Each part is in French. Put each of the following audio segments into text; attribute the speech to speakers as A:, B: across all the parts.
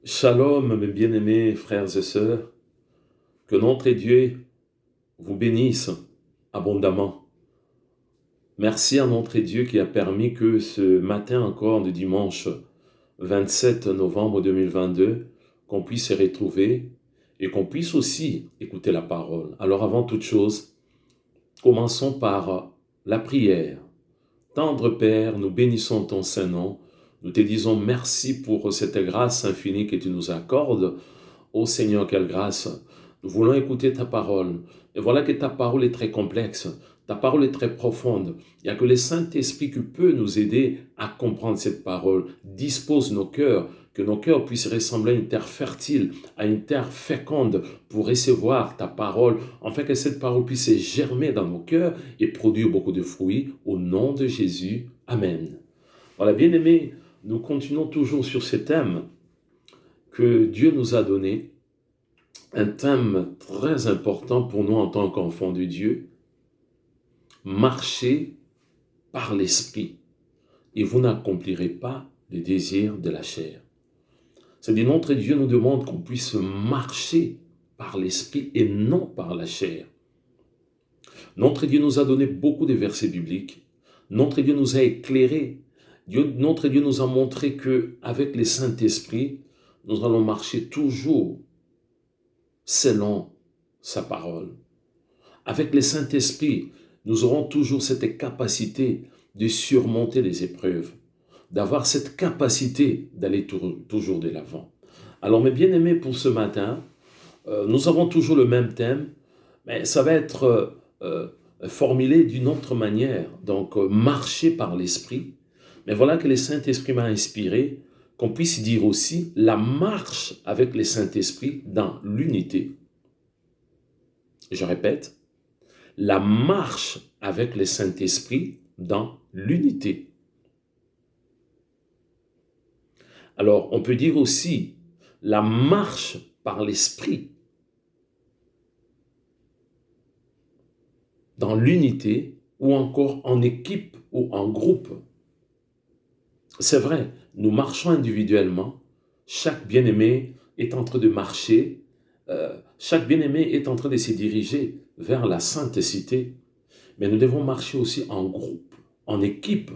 A: Shalom, mes bien-aimés frères et sœurs, que notre Dieu vous bénisse abondamment. Merci à notre Dieu qui a permis que ce matin encore de dimanche 27 novembre 2022, qu'on puisse se retrouver et qu'on puisse aussi écouter la parole. Alors avant toute chose, commençons par la prière. Tendre Père, nous bénissons ton Saint-Nom. Nous te disons merci pour cette grâce infinie que tu nous accordes. Ô Seigneur, quelle grâce! Nous voulons écouter ta parole. Et voilà que ta parole est très complexe. Ta parole est très profonde. Il n'y a que le Saint-Esprit qui peut nous aider à comprendre cette parole. Dispose nos cœurs, que nos cœurs puissent ressembler à une terre fertile, à une terre féconde pour recevoir ta parole, afin que cette parole puisse germer dans nos cœurs et produire beaucoup de fruits. Au nom de Jésus, Amen. Voilà, bien-aimés, nous continuons toujours sur ce thème que Dieu nous a donné, un thème très important pour nous en tant qu'enfants de Dieu, marcher par l'esprit et vous n'accomplirez pas les désirs de la chair. C'est-à-dire notre Dieu nous demande qu'on puisse marcher par l'esprit et non par la chair. Notre Dieu nous a donné beaucoup de versets bibliques. Notre Dieu nous a éclairés. Notre Dieu nous a montré qu'avec le Saint-Esprit, nous allons marcher toujours selon sa parole. Avec le Saint-Esprit, nous aurons toujours cette capacité de surmonter les épreuves, d'avoir cette capacité d'aller toujours de l'avant. Alors, mes bien-aimés, pour ce matin, nous avons toujours le même thème, mais ça va être formulé d'une autre manière. Donc, marcher par l'Esprit. Mais voilà que le Saint-Esprit m'a inspiré qu'on puisse dire aussi la marche avec le Saint-Esprit dans l'unité. Je répète, la marche avec le Saint-Esprit dans l'unité. Alors, on peut dire aussi la marche par l'Esprit dans l'unité ou encore en équipe ou en groupe. C'est vrai, nous marchons individuellement, chaque bien-aimé est en train de marcher, chaque bien-aimé est en train de se diriger vers la sainte cité, mais nous devons marcher aussi en groupe, en équipe.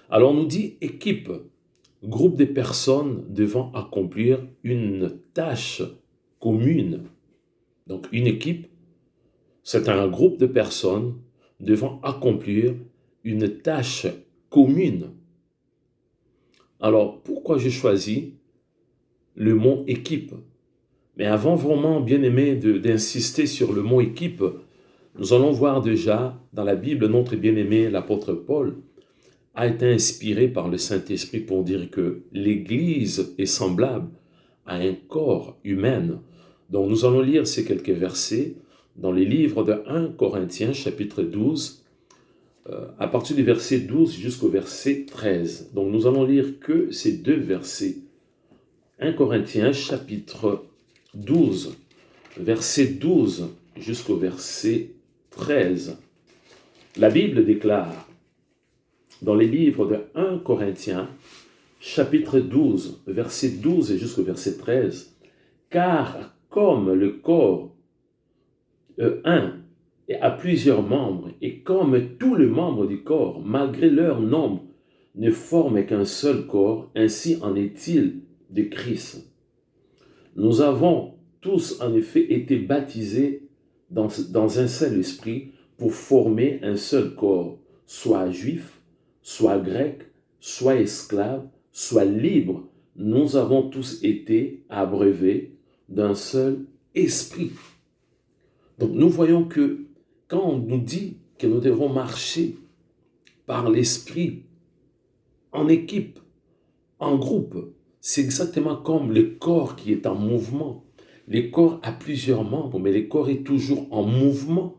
A: Alors on nous dit équipe, groupe de personnes devant accomplir une tâche commune. Donc une équipe, c'est un groupe de personnes devant accomplir une tâche commune. Alors, pourquoi j'ai choisi le mot équipe? Mais avant vraiment, bien aimé, d'insister sur le mot équipe, nous allons voir déjà dans la Bible, notre bien-aimé, l'apôtre Paul, a été inspiré par le Saint-Esprit pour dire que l'Église est semblable à un corps humain. Donc nous allons lire ces quelques versets dans les livres de 1 Corinthiens, chapitre 12, à partir du verset 12 jusqu'au verset 13. Donc nous allons lire que ces deux versets. 1 Corinthiens chapitre 12, verset 12 jusqu'au verset 13. La Bible déclare dans les livres de 1 Corinthiens chapitre 12, verset 12 jusqu'au verset 13, « Car comme le corps un a plusieurs membres, et comme tous les membres du corps, malgré leur nombre, ne forment qu'un seul corps, ainsi en est-il de Christ. Nous avons tous en effet été baptisés dans un seul esprit pour former un seul corps, soit juif, soit grec, soit esclave, soit libre. Nous avons tous été abreuvés d'un seul esprit. » Donc nous voyons que quand on nous dit que nous devons marcher par l'esprit, en équipe, en groupe, c'est exactement comme le corps qui est en mouvement. Le corps a plusieurs membres, mais le corps est toujours en mouvement.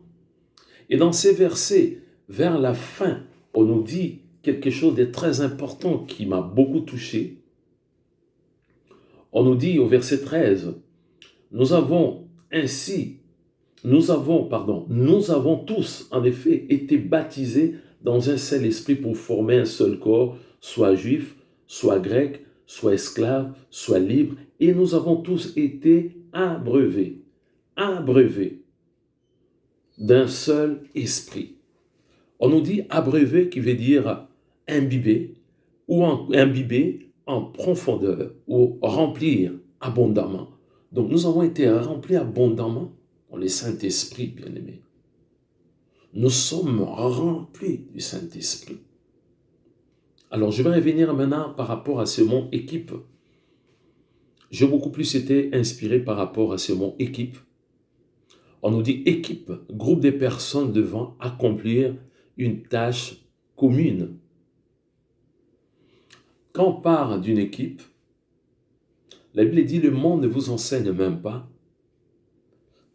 A: Et dans ces versets, vers la fin, on nous dit quelque chose de très important qui m'a beaucoup touché. On nous dit au verset 13, nous avons tous, en effet, été baptisés dans un seul esprit pour former un seul corps, soit juif, soit grec, soit esclaves, soit libres, et nous avons tous été abreuvés d'un seul esprit. On nous dit abreuvé qui veut dire imbiber, ou imbiber en profondeur, ou remplir abondamment. Donc nous avons été remplis abondamment dans le Saint-Esprit, bien-aimés. Nous sommes remplis du Saint-Esprit. Alors je vais revenir maintenant par rapport à ce mot équipe. J'ai beaucoup plus été inspiré par rapport à ce mot équipe. On nous dit équipe, groupe de personnes devant accomplir une tâche commune. Quand on parle d'une équipe, la Bible dit le monde ne vous enseigne même pas.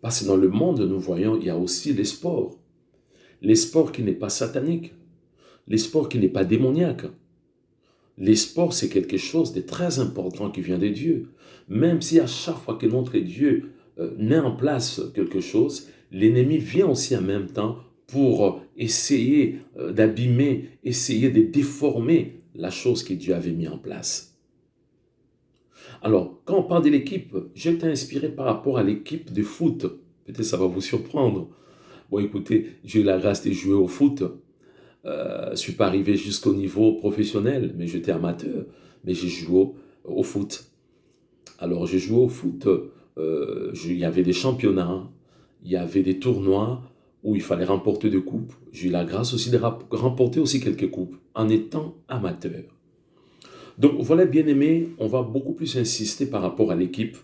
A: Parce que dans le monde, nous voyons, il y a aussi les sports. Les sports qui n'est pas satanique. Les sports qui n'est pas démoniaque. Les sports, c'est quelque chose de très important qui vient de Dieu. Même si à chaque fois que notre Dieu met en place quelque chose, l'ennemi vient aussi en même temps pour essayer d'abîmer, essayer de déformer la chose que Dieu avait mis en place. Alors, quand on parle de l'équipe, j'ai été inspiré par rapport à l'équipe de foot. Peut-être ça va vous surprendre. Bon, écoutez, j'ai eu la grâce de jouer au foot. Je ne suis pas arrivé jusqu'au niveau professionnel, mais j'étais amateur. Mais j'ai joué au foot. Alors, j'ai joué au foot. Il y avait des championnats, il y avait des tournois où il fallait remporter des coupes. J'ai eu la grâce aussi de remporter aussi quelques coupes en étant amateur. Donc, voilà, bien-aimés, on va beaucoup plus insister par rapport à l'équipe.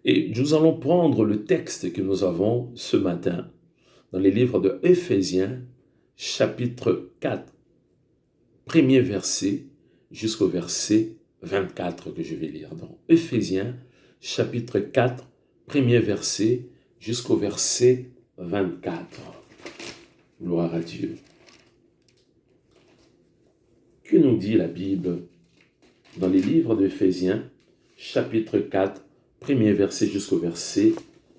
A: Et nous allons prendre le texte que nous avons ce matin dans les livres de Éphésiens, chapitre 4, premier verset jusqu'au verset 24 que je vais lire. Donc, Éphésiens, chapitre 4, premier verset jusqu'au verset 24. Gloire à Dieu. Que nous dit la Bible dans les livres d'Éphésiens, chapitre 4, premier verset jusqu'au verset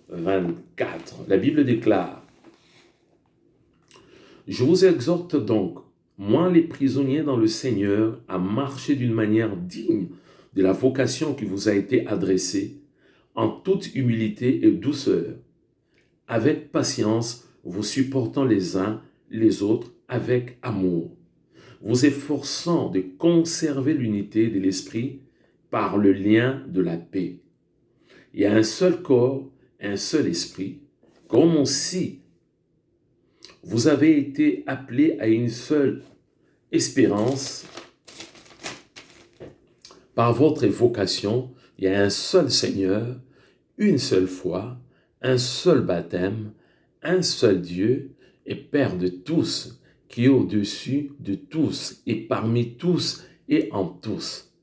A: 24. La Bible déclare: « Je vous exhorte donc, moi les prisonniers dans le Seigneur, à marcher d'une manière digne de la vocation qui vous a été adressée, en toute humilité et douceur, avec patience, vous supportant les uns les autres avec amour, vous efforçant de conserver l'unité de l'esprit par le lien de la paix. Il y a un seul corps, un seul esprit, comme aussi vous avez été appelés à une seule espérance par votre vocation. Il y a un seul Seigneur, une seule foi, un seul baptême, un seul Dieu et Père de tous, qui est au-dessus de tous et parmi tous et en tous.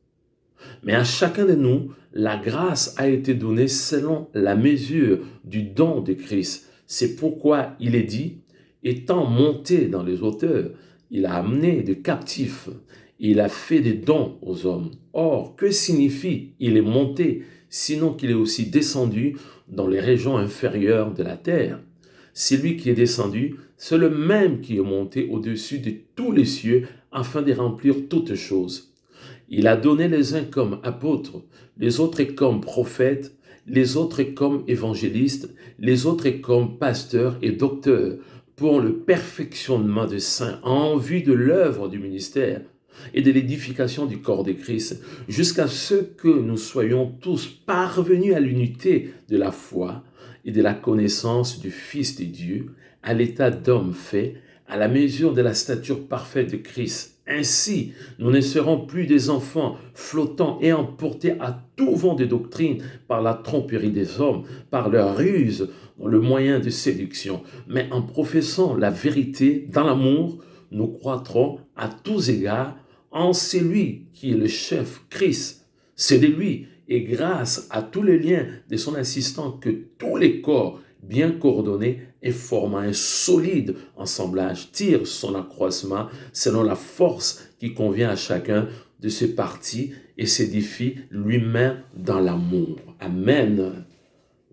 A: Mais à chacun de nous, la grâce a été donnée selon la mesure du don de Christ. C'est pourquoi il est dit, étant monté dans les hauteurs, il a amené des captifs, il a fait des dons aux hommes. Or, que signifie il est monté, sinon qu'il est aussi descendu dans les régions inférieures de la terre? C'est lui qui est descendu, c'est le même qui est monté au-dessus de tous les cieux afin de remplir toutes choses. Il a donné les uns comme apôtres, les autres comme prophètes, les autres comme évangélistes, les autres comme pasteurs et docteurs, pour le perfectionnement des saints en vue de l'œuvre du ministère et de l'édification du corps de Christ, jusqu'à ce que nous soyons tous parvenus à l'unité de la foi et de la connaissance du Fils de Dieu, à l'état d'homme fait, à la mesure de la stature parfaite de Christ. Ainsi, nous ne serons plus des enfants flottants et emportés à tout vent de doctrine par la tromperie des hommes, par leur ruse, dans le moyen de séduction. Mais en professant la vérité dans l'amour, nous croîtrons à tous égards en celui qui est le chef, Christ. C'est de lui et grâce à tous les liens de son assistant que tous les corps bien coordonnés et formant un solide assemblage tirent son accroissement selon la force qui convient à chacun de ses parties et s'édifie lui-même dans l'amour. Amen.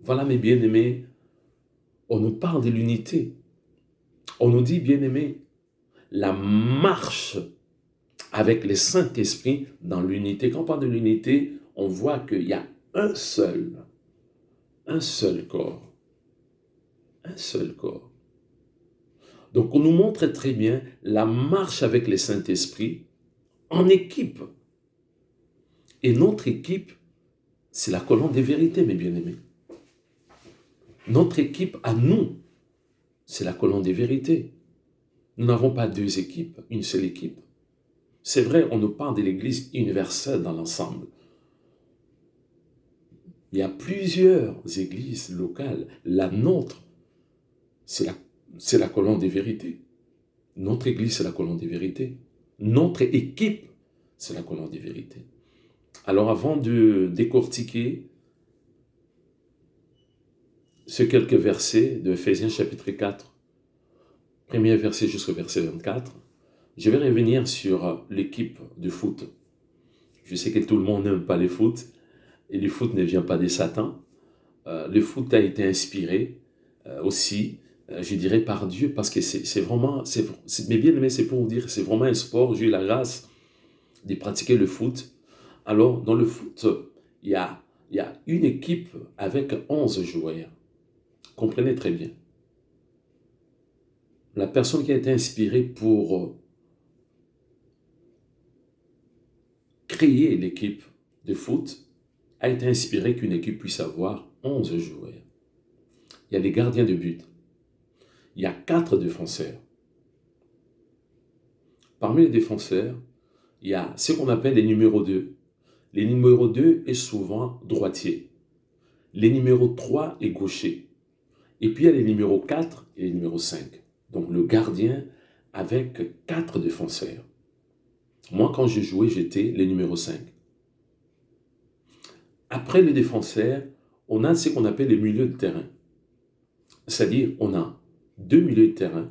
A: Voilà, mes bien-aimés, on nous parle de l'unité. On nous dit, bien-aimés, la marche avec le Saint-Esprit dans l'unité. Quand on parle de l'unité, on voit qu'il y a un seul corps. Un seul corps. Donc on nous montre très bien la marche avec le Saint-Esprit en équipe. Et notre équipe, c'est la colonne des vérités, mes bien-aimés. Notre équipe à nous, c'est la colonne des vérités. Nous n'avons pas deux équipes, une seule équipe. C'est vrai, on nous parle de l'Église universelle dans l'ensemble. Il y a plusieurs églises locales. La nôtre, c'est la colonne des vérités. Notre église, c'est la colonne des vérités. Notre équipe, c'est la colonne des vérités. Alors, avant de décortiquer ces quelques versets de Ephésiens chapitre 4, premier verset jusqu'au verset 24, je vais revenir sur l'équipe de foot. Je sais que tout le monde n'aime pas le foot, et le foot ne vient pas de Satan. Le foot a été inspiré aussi, je dirais, par Dieu, parce que c'est vraiment, mais bien aimé, c'est pour vous dire, c'est vraiment un sport. J'ai eu la grâce de pratiquer le foot. Alors, dans le foot, il y a une équipe avec 11 joueurs. Comprenez très bien. La personne qui a été inspirée pour créer l'équipe de foot a été inspirée qu'une équipe puisse avoir 11 joueurs. Il y a les gardiens de but. Il y a 4 défenseurs. Parmi les défenseurs, il y a ce qu'on appelle les numéros 2. Les numéros 2 est souvent droitier. Les numéros 3 est gaucher. Et puis il y a les numéros 4 et les numéros 5. Donc le gardien avec 4 défenseurs. Moi, quand je jouais, j'étais le numéro 5. Après les défenseurs, on a ce qu'on appelle les milieux de terrain. C'est-à-dire, on a 2 milieux de terrain.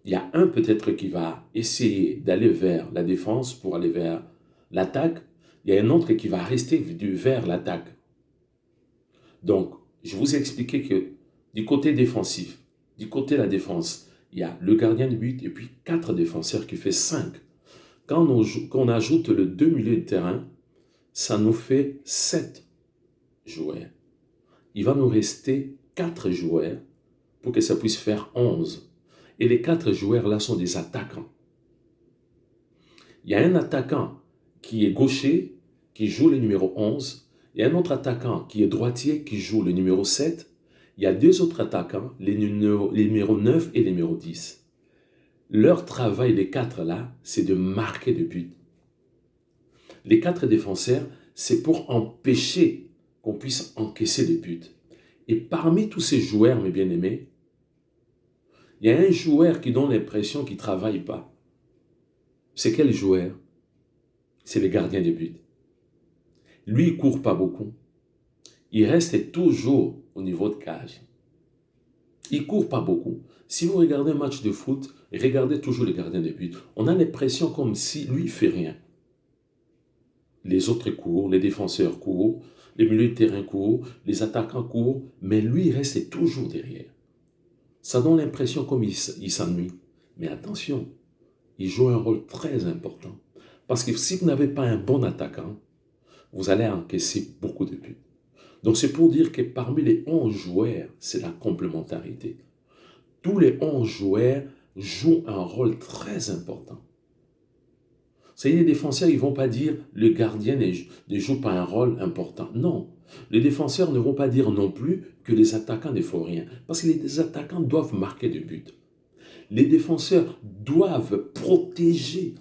A: Il y a un peut-être qui va essayer d'aller vers la défense pour aller vers l'attaque. Il y a un autre qui va rester vers l'attaque. Donc, je vous ai expliqué que du côté défensif, du côté de la défense, il y a le gardien de but et puis 4 défenseurs qui fait 5. Quand on ajoute le 2 milieux de terrain, ça nous fait 7 joueurs. Il va nous rester 4 joueurs pour que ça puisse faire 11. Et les 4 joueurs là sont des attaquants. Il y a un attaquant qui est gaucher, qui joue le numéro 11. Il y a un autre attaquant qui est droitier, qui joue le numéro 7. Il y a 2 autres attaquants, les numéros 9 et les numéros 10. Leur travail, les 4 là, c'est de marquer des buts. Les 4 défenseurs, c'est pour empêcher qu'on puisse encaisser des buts. Et parmi tous ces joueurs, mes bien-aimés, il y a un joueur qui donne l'impression qu'il ne travaille pas. C'est quel joueur? C'est le gardien de but. Lui, il ne court pas beaucoup. Il reste toujours au niveau de cage. Il ne court pas beaucoup. Si vous regardez un match de foot, regardez toujours le gardien de but. On a l'impression comme si lui, il ne fait rien. Les autres courent, les défenseurs courent, les milieux de terrain courent, les attaquants courent, mais lui, il reste toujours derrière. Ça donne l'impression comme il s'ennuie. Mais attention, il joue un rôle très important. Parce que si vous n'avez pas un bon attaquant, vous allez encaisser beaucoup de buts. Donc c'est pour dire que parmi les 11 joueurs, c'est la complémentarité. Tous les 11 joueurs jouent un rôle très important. C'est-à-dire les défenseurs, ils ne vont pas dire le gardien ne joue pas un rôle important. Non, les défenseurs ne vont pas dire non plus que les attaquants ne font rien. Parce que les attaquants doivent marquer des buts. Les défenseurs doivent protéger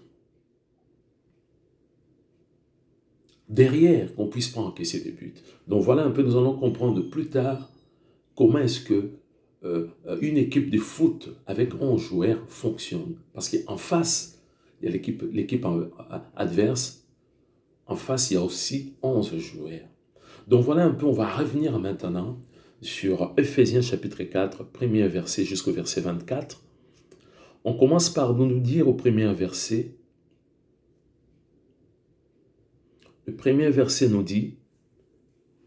A: derrière qu'on ne puisse pas encaisser des buts. Donc voilà un peu, nous allons comprendre plus tard comment est-ce que une équipe de foot avec 11 joueurs fonctionne. Parce qu'en face, il y a l'équipe adverse. En face, il y a aussi 11 joueurs. Donc voilà un peu, on va revenir maintenant sur Ephésiens chapitre 4, premier verset jusqu'au verset 24. On commence par nous dire au premier verset, le premier verset nous dit,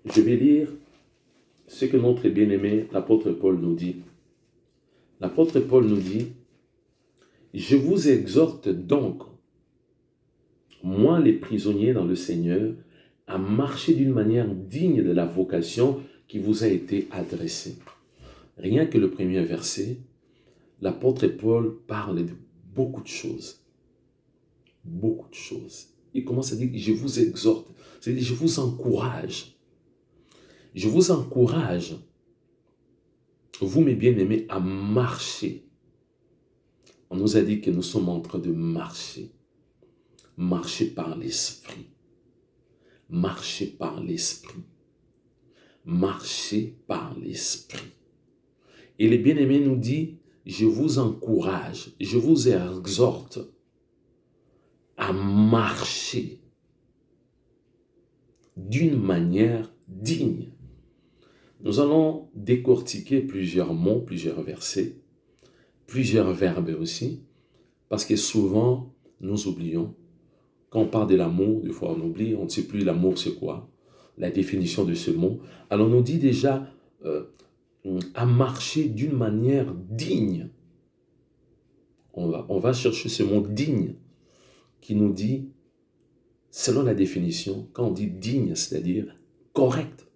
A: je vais lire ce que notre bien-aimé, l'apôtre Paul nous dit. L'apôtre Paul nous dit, je vous exhorte donc, moi les prisonniers dans le Seigneur, à marcher d'une manière digne de la vocation qui vous a été adressée. Rien que le premier verset, l'apôtre Paul parle de beaucoup de choses. Beaucoup de choses. Il commence à dire, je vous exhorte, c'est-à-dire je vous encourage. Je vous encourage, vous mes bien-aimés, à marcher. On nous a dit que nous sommes en train de marcher. Marcher par l'Esprit. Marcher par l'Esprit. Marcher par l'Esprit. Et les bien-aimés nous dit, je vous encourage, je vous exhorte à marcher d'une manière digne. Nous allons décortiquer plusieurs mots, plusieurs versets, plusieurs verbes aussi, parce que souvent, nous oublions. Quand on parle de l'amour, des fois on oublie, on ne sait plus l'amour c'est quoi, la définition de ce mot. Alors on nous dit déjà à marcher d'une manière digne. On va chercher ce mot digne qui nous dit, selon la définition, quand on dit digne, c'est-à-dire correct,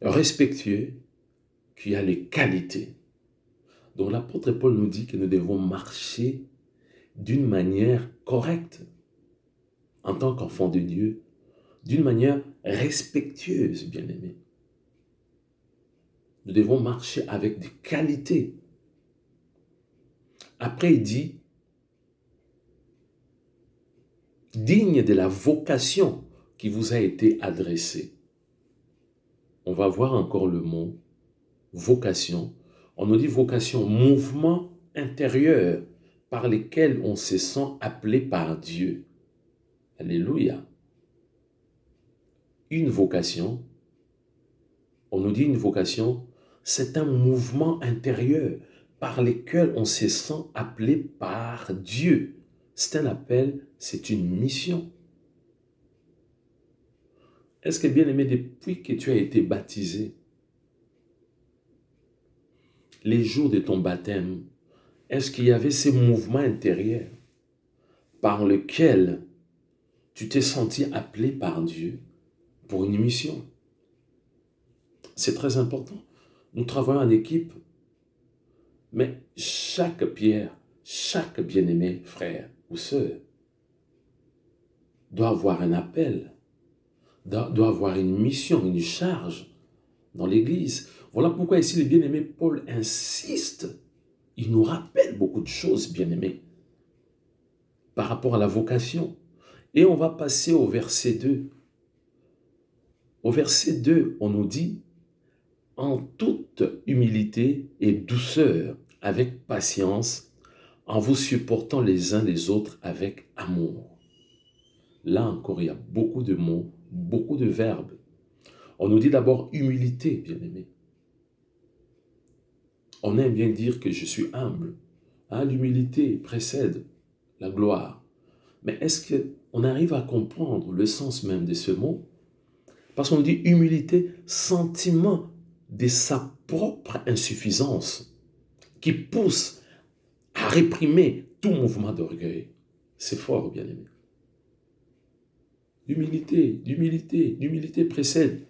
A: respectueux, qui a les qualités. Donc l'apôtre Paul nous dit que nous devons marcher d'une manière correcte, en tant qu'enfant de Dieu, d'une manière respectueuse, bien-aimés. Nous devons marcher avec des qualités. Après, il dit, digne de la vocation qui vous a été adressée. On va voir encore le mot vocation. On nous dit vocation, mouvement intérieur par lesquels on se sent appelé par Dieu. Alléluia. Une vocation, on nous dit une vocation, c'est un mouvement intérieur par lequel on se sent appelé par Dieu. C'est un appel, c'est une mission. Est-ce que, bien-aimé, depuis que tu as été baptisé, les jours de ton baptême, est-ce qu'il y avait ces mouvements intérieurs par lesquels tu t'es senti appelé par Dieu pour une mission? C'est très important. Nous travaillons en équipe, mais chaque pierre, chaque bien-aimé frère ou sœur doit avoir un appel, doit avoir une mission, une charge dans l'Église. Voilà pourquoi ici le bien-aimé Paul insiste. Il nous rappelle beaucoup de choses, bien-aimés, par rapport à la vocation. Et on va passer au verset 2. Au verset 2, on nous dit, en toute humilité et douceur, avec patience, en vous supportant les uns les autres avec amour. Là encore, il y a beaucoup de mots, beaucoup de verbes. On nous dit d'abord humilité, bien-aimé. On aime bien dire que je suis humble. Hein, l'humilité précède la gloire. Mais est-ce qu'on arrive à comprendre le sens même de ce mot? Parce qu'on dit humilité, sentiment de sa propre insuffisance qui pousse à réprimer tout mouvement d'orgueil. C'est fort, bien-aimé. L'humilité précède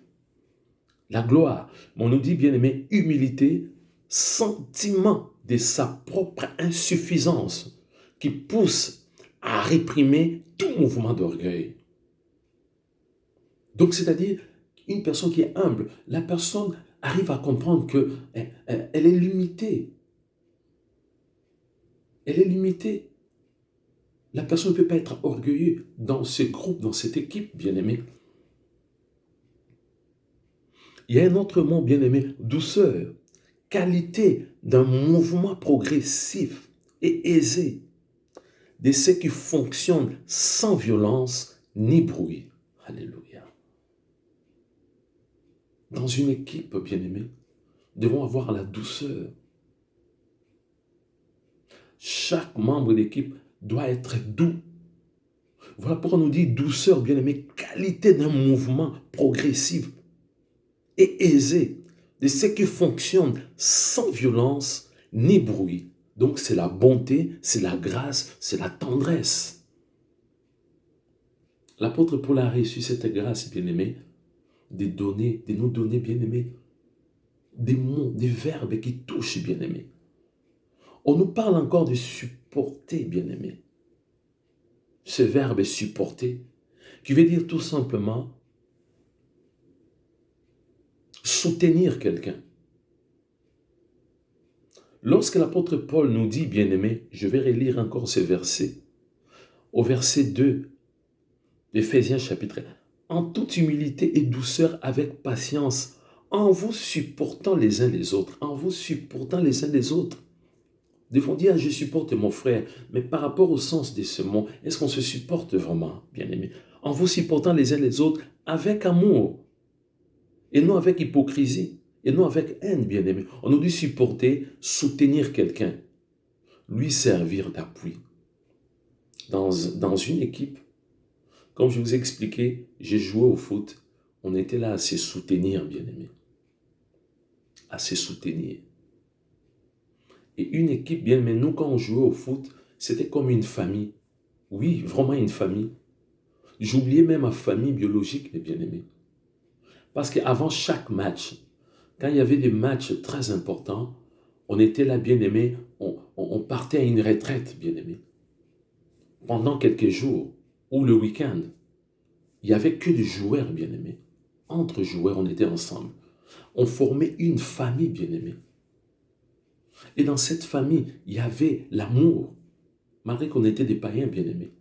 A: la gloire. Mais on nous dit, bien-aimé, humilité, sentiment de sa propre insuffisance qui pousse à réprimer tout mouvement d'orgueil. Donc, c'est-à-dire, une personne qui est humble, la personne arrive à comprendre qu'elle est limitée. Elle est limitée. La personne ne peut pas être orgueilleuse dans ce groupe, dans cette équipe, bien-aimé. Il y a un autre mot, bien-aimé, douceur, qualité d'un mouvement progressif et aisé, de ce qui fonctionne sans violence ni bruit. Alléluia. Dans une équipe, bien-aimé, nous devons avoir la douceur. Chaque membre d'équipe doit être doux. Voilà pourquoi on nous dit douceur, bien-aimé, qualité d'un mouvement progressif et aisé, de ce qui fonctionne sans violence ni bruit. Donc c'est la bonté, c'est la grâce, c'est la tendresse. L'apôtre Paul a reçu cette grâce, bien-aimé, de nous donner, bien-aimé, des mots, des verbes qui touchent, bien-aimé. On nous parle encore de supporter, bien-aimé. Ce verbe supporter, qui veut dire tout simplement soutenir quelqu'un. Lorsque l'apôtre Paul nous dit, bien-aimé, je vais relire encore ce verset, au verset 2 d'Éphésiens chapitre 1, en toute humilité et douceur avec patience, en vous supportant les uns les autres, en vous supportant les uns les autres. Des fois on dit, ah, je supporte mon frère, mais par rapport au sens de ce mot, est-ce qu'on se supporte vraiment, bien-aimé? En vous supportant les uns les autres avec amour, et non avec hypocrisie, et non avec haine, bien-aimé. On nous dit supporter, soutenir quelqu'un, lui servir d'appui. Dans une équipe, comme je vous ai expliqué, j'ai joué au foot, on était là à se soutenir, bien-aimé. À se soutenir. Et une équipe, bien-aimé, nous, quand on jouait au foot, c'était comme une famille. Oui, vraiment une famille. J'oubliais même ma famille biologique, mes bien-aimés. Parce qu'avant chaque match, quand il y avait des matchs très importants, on était là, bien-aimés, on partait à une retraite, bien-aimés. Pendant quelques jours, ou le week-end, il n'y avait que des joueurs, bien-aimés. Entre joueurs, on était ensemble. On formait une famille, bien-aimés. Et dans cette famille, il y avait l'amour, malgré qu'on était des païens, bien-aimés.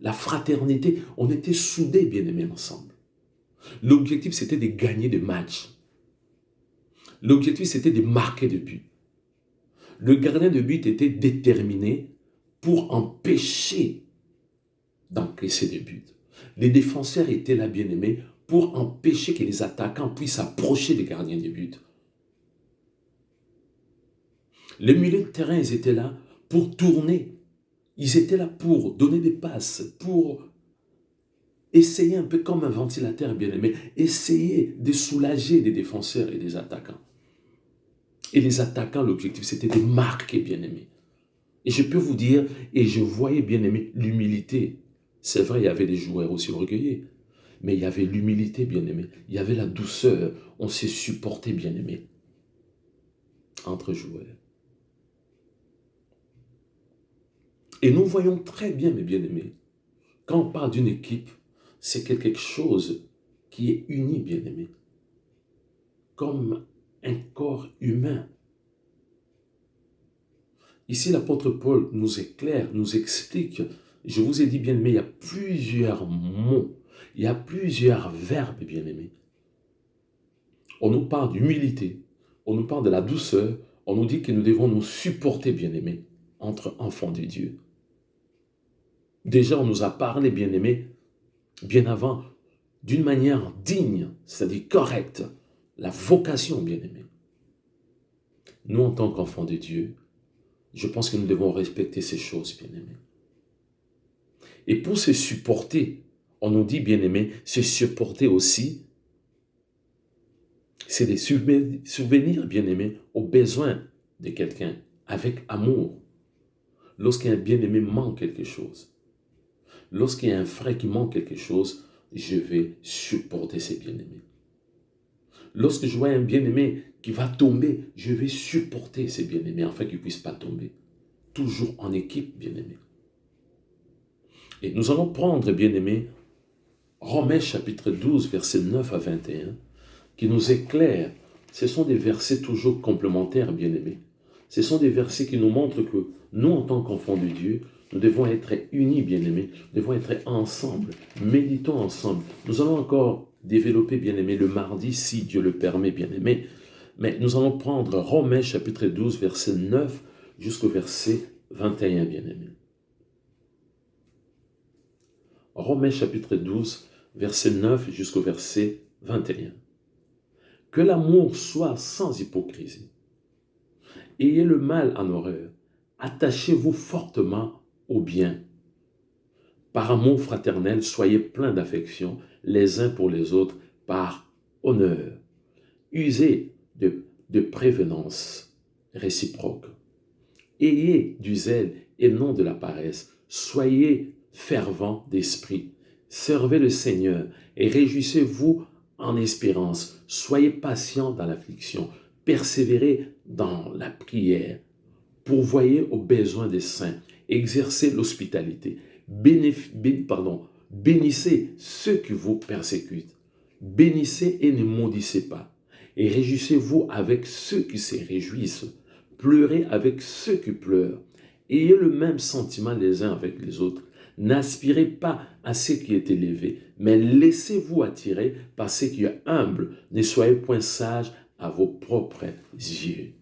A: La fraternité, on était soudés, bien-aimés, ensemble. L'objectif, c'était de gagner des matchs. L'objectif, c'était de marquer des buts. Le gardien de but était déterminé pour empêcher d'encaisser des buts. Les défenseurs étaient là, bien-aimés, pour empêcher que les attaquants puissent approcher des gardiens de but. Les milieux de terrain, ils étaient là pour tourner. Ils étaient là pour donner des passes, pour essayer un peu comme un ventilateur, bien-aimé, essayer de soulager les défenseurs et les attaquants. Et les attaquants, l'objectif, c'était de marquer, bien-aimé. Et je peux vous dire, et je voyais, bien-aimé, l'humilité. C'est vrai, il y avait des joueurs aussi orgueilleux, mais il y avait l'humilité, bien-aimé. Il y avait la douceur. On s'est supporté, bien-aimé, entre joueurs. Et nous voyons très bien, mes bien-aimés, quand on parle d'une équipe, c'est quelque chose qui est uni, bien-aimé, comme un corps humain. Ici, l'apôtre Paul nous éclaire, nous explique, je vous ai dit, bien-aimé, il y a plusieurs mots, il y a plusieurs verbes, bien-aimés. On nous parle d'humilité, on nous parle de la douceur, on nous dit que nous devons nous supporter, bien-aimés, entre enfants de Dieu. Déjà, on nous a parlé, bien-aimés, bien avant, d'une manière digne, c'est-à-dire correcte, la vocation, bien-aimés. Nous, en tant qu'enfants de Dieu, je pense que nous devons respecter ces choses, bien-aimés. Et pour se supporter, on nous dit, bien-aimés, se supporter aussi, c'est de subvenir, bien-aimés, aux besoins de quelqu'un, avec amour. Lorsqu'un bien-aimé manque quelque chose, lorsqu'il y a un frère qui manque quelque chose, je vais supporter ces bien-aimés. Lorsque je vois un bien-aimé qui va tomber, je vais supporter ces bien-aimés afin qu'il ne puisse pas tomber. Toujours en équipe, bien-aimés. Et nous allons prendre, bien-aimés, Romains chapitre 12, versets 9 à 21, qui nous éclaire. Ce sont des versets toujours complémentaires, bien-aimés. Ce sont des versets qui nous montrent que nous, en tant qu'enfants de Dieu, nous devons être unis, bien-aimés. Nous devons être ensemble. Méditons ensemble. Nous allons encore développer, bien-aimés, le mardi, si Dieu le permet, bien-aimés. Mais nous allons prendre Romains chapitre 12, verset 9 jusqu'au verset 21, bien-aimés. Romains chapitre 12, verset 9 jusqu'au verset 21. Que l'amour soit sans hypocrisie. Ayez le mal en horreur. Attachez-vous fortement au bien. Par amour fraternel, soyez pleins d'affection les uns pour les autres par honneur. Usez de prévenance réciproque. Ayez du zèle et non de la paresse. Soyez fervents d'esprit. Servez le Seigneur et réjouissez-vous en espérance. Soyez patients dans l'affliction. Persévérez dans la prière. Pourvoyez aux besoins des saints. Exercez l'hospitalité. Bénissez ceux qui vous persécutent. Bénissez et ne maudissez pas. Et réjouissez-vous avec ceux qui se réjouissent. Pleurez avec ceux qui pleurent. Ayez le même sentiment les uns avec les autres. N'aspirez pas à ce qui est élevé, mais laissez-vous attirer par ce qui est humble. Ne soyez point sage à vos propres yeux.